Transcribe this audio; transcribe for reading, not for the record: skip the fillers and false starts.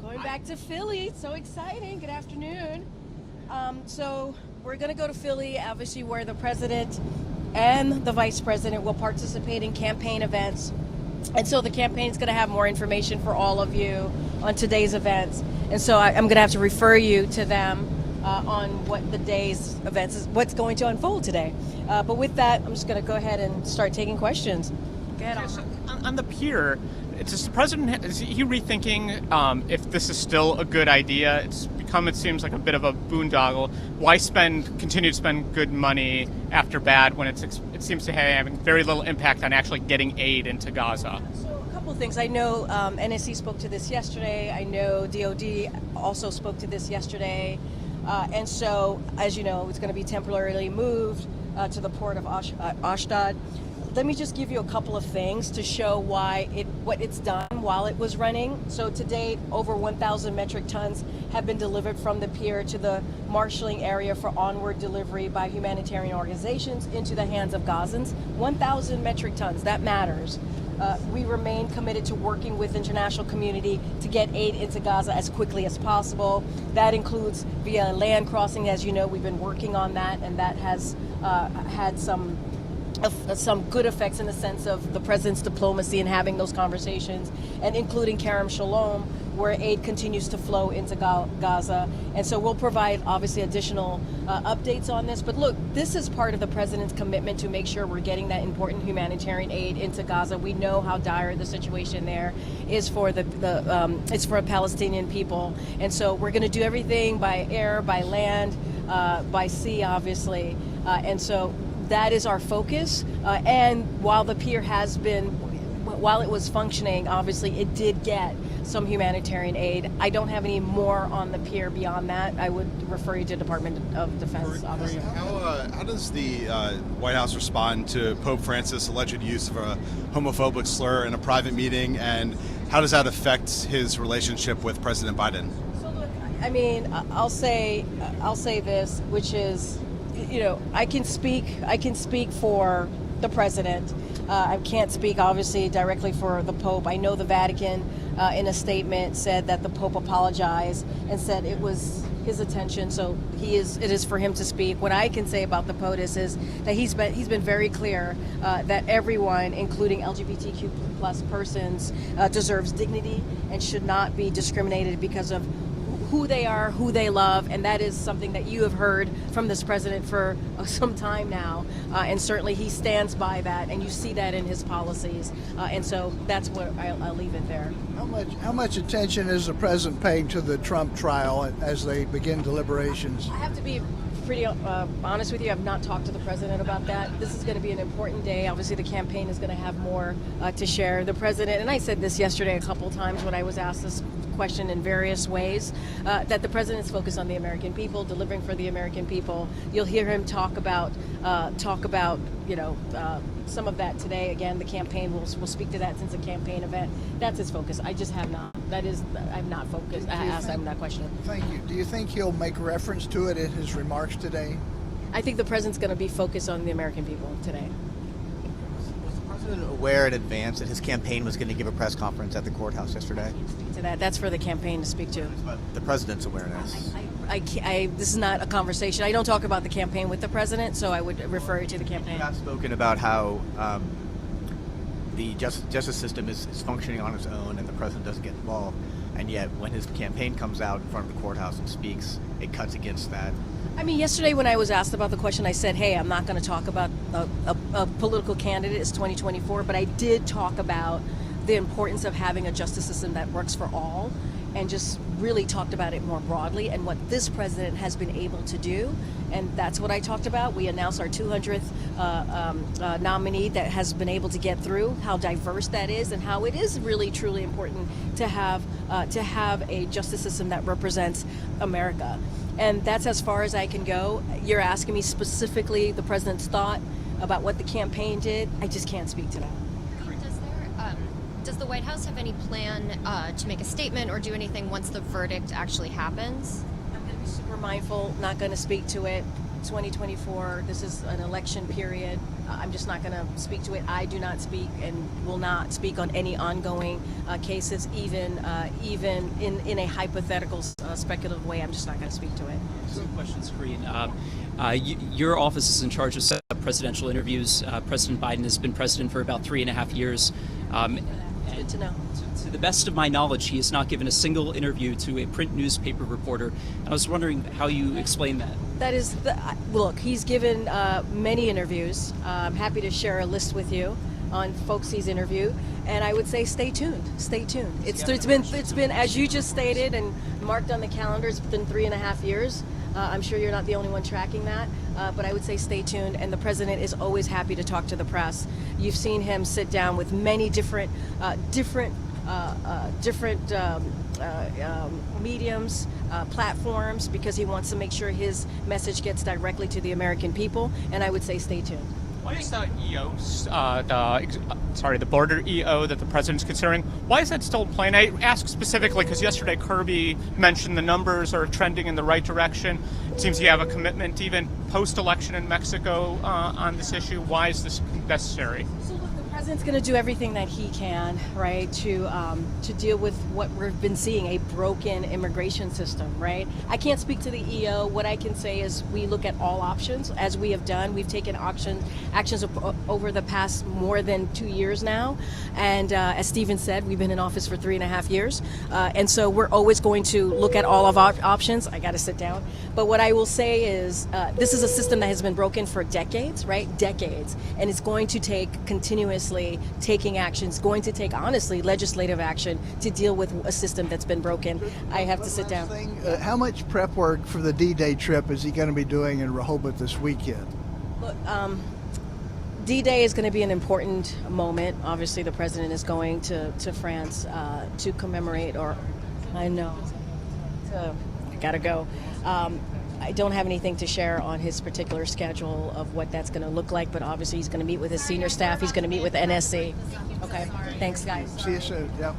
Going back to Philly, so exciting. Good afternoon. So we're going to go to Philly, obviously, where the president and the vice president will participate in campaign events. And so the campaign is going to have more information for all of you on today's events. And so I'm going to have to refer you to them on what the day's events is, what's going to unfold today. But with that, I'm just going to go ahead and start taking questions. Go ahead. On the pier, is the president, is he rethinking if this is still a good idea? It's become, it seems like a bit of a boondoggle. Why continue to spend good money after bad when it seems to have having very little impact on actually getting aid into Gaza? So a couple of things. I know NYC spoke to this yesterday. I know DOD also spoke to this yesterday. And so, as you know, it's going to be temporarily moved to the port of Ashdod. Let me just give you a couple of things to show what it's done while it was running. So to date, over 1,000 metric tons have been delivered from the pier to the marshalling area for onward delivery by humanitarian organizations into the hands of Gazans. 1,000 metric tons, that matters. We remain committed to working with the international community to get aid into Gaza as quickly as possible. That includes via land crossing. As you know, we've been working on that, and that has had some good effects in the sense of the president's diplomacy and having those conversations, and including Kerem Shalom, where aid continues to flow into Gaza. And so we'll provide, obviously, additional updates on this. But look, this is part of the president's commitment to make sure we're getting that important humanitarian aid into Gaza. We know how dire the situation there is for it's for Palestinian people. And so we're going to do everything by air, by land, by sea, obviously. And so that is our focus. And while the pier while it was functioning, obviously it did get some humanitarian aid. I don't have any more on the pier beyond that. I would refer you to Department of Defense, obviously. How does the White House respond to Pope Francis' alleged use of a homophobic slur in a private meeting, and how does that affect his relationship with President Biden? So look, I mean, I'll say this, which is, you know, I can speak for the president. I can't speak, obviously, directly for the Pope. I know the Vatican, in a statement, said that the Pope apologized and said it was his attention. So it is for him to speak. What I can say about the POTUS is that he's been very clear that everyone, including LGBTQ plus persons, deserves dignity and should not be discriminated because of who they are, who they love, and that is something that you have heard from this president for some time now, and certainly he stands by that, and you see that in his policies, and so that's what I'll leave it there. How much attention is the president paying to the Trump trial as they begin deliberations? I have to be pretty honest with you. I've not talked to the president about that. This is going to be an important day. Obviously, the campaign is going to have more to share. The president, and I said this yesterday a couple times when I was asked this question in various ways, that the president's focused on the American people, delivering for the American people. You'll hear him talk about some of that today. Again, the campaign will speak to that since a campaign event. That's his focus. I just have not. I'm not focused. I asked him that question. Thank you. Do you think he'll make reference to it in his remarks today? I think the president's going to be focused on the American people today. Was the president aware in advance that his campaign was going to give a press conference at the courthouse yesterday? I can't speak to that. That's for the campaign to speak to. But the president's awareness. This is not a conversation. I don't talk about the campaign with the president, so I would refer you to the campaign. You have spoken about how the justice system is functioning on its own and the president doesn't get involved, and yet when his campaign comes out in front of the courthouse and speaks, it cuts against that. I mean, yesterday when I was asked about the question, I said, hey, I'm not going to talk about a political candidate. It's 2024, but I did talk about the importance of having a justice system that works for all, and just really talked about it more broadly and what this president has been able to do. And that's what I talked about. We announced our 200th nominee that has been able to get through, how diverse that is, and how it is really, truly important to have a justice system that represents America. And that's as far as I can go. You're asking me specifically the president's thought about what the campaign did. I just can't speak to that. Does the White House have any plan to make a statement or do anything once the verdict actually happens? I'm going to be super mindful, not going to speak to it. 2024. This is an election period. I'm just not going to speak to it. I do not speak and will not speak on any ongoing cases, even in a hypothetical, speculative way. I'm just not going to speak to it. Two questions, Karine. Your office is in charge of setting up presidential interviews. President Biden has been president for about 3.5 years. Good to know. To the best of my knowledge, he has not given a single interview to a print newspaper reporter. And I was wondering how you explain that. That is, look, he's given many interviews. I'm happy to share a list with you on folks he's interviewed, and I would say stay tuned. Stay tuned. It's been as you just stated and marked on the calendar. It's been 3.5 years. I'm sure you're not the only one tracking that, but I would say stay tuned. And the president is always happy to talk to the press. You've seen him sit down with many different mediums, platforms, because he wants to make sure his message gets directly to the American people. And I would say stay tuned. Why is the the border EO that the president's considering, why is that still in play? And I ask specifically because yesterday Kirby mentioned the numbers are trending in the right direction. It seems you have a commitment even post-election in Mexico on this issue. Why is this necessary? So look, the president's going to do everything that he can, right, to deal with what we've been seeing, a broken immigration system, right? I can't speak to the EO. What I can say is we look at all options, as we have done. We've taken actions over the past more than 2 years now, and as Stephen said, we've been in office for 3.5 years, and so we're always going to look at all of our options. I got to sit down, but what I will say is this is a system that has been broken for decades, right? Decades, and it's going to take continuously taking action. It's going to take, honestly, legislative action to deal with a system that's been broken. I have to sit down. How much prep work for the D-Day trip is he going to be doing in Rehoboth this weekend? Look, D-Day is going to be an important moment. Obviously, the president is going to France to commemorate, I gotta go. I don't have anything to share on his particular schedule of what that's going to look like, but obviously he's going to meet with his senior staff. He's going to meet with NSC. Okay, thanks, guys. See you soon. Yep.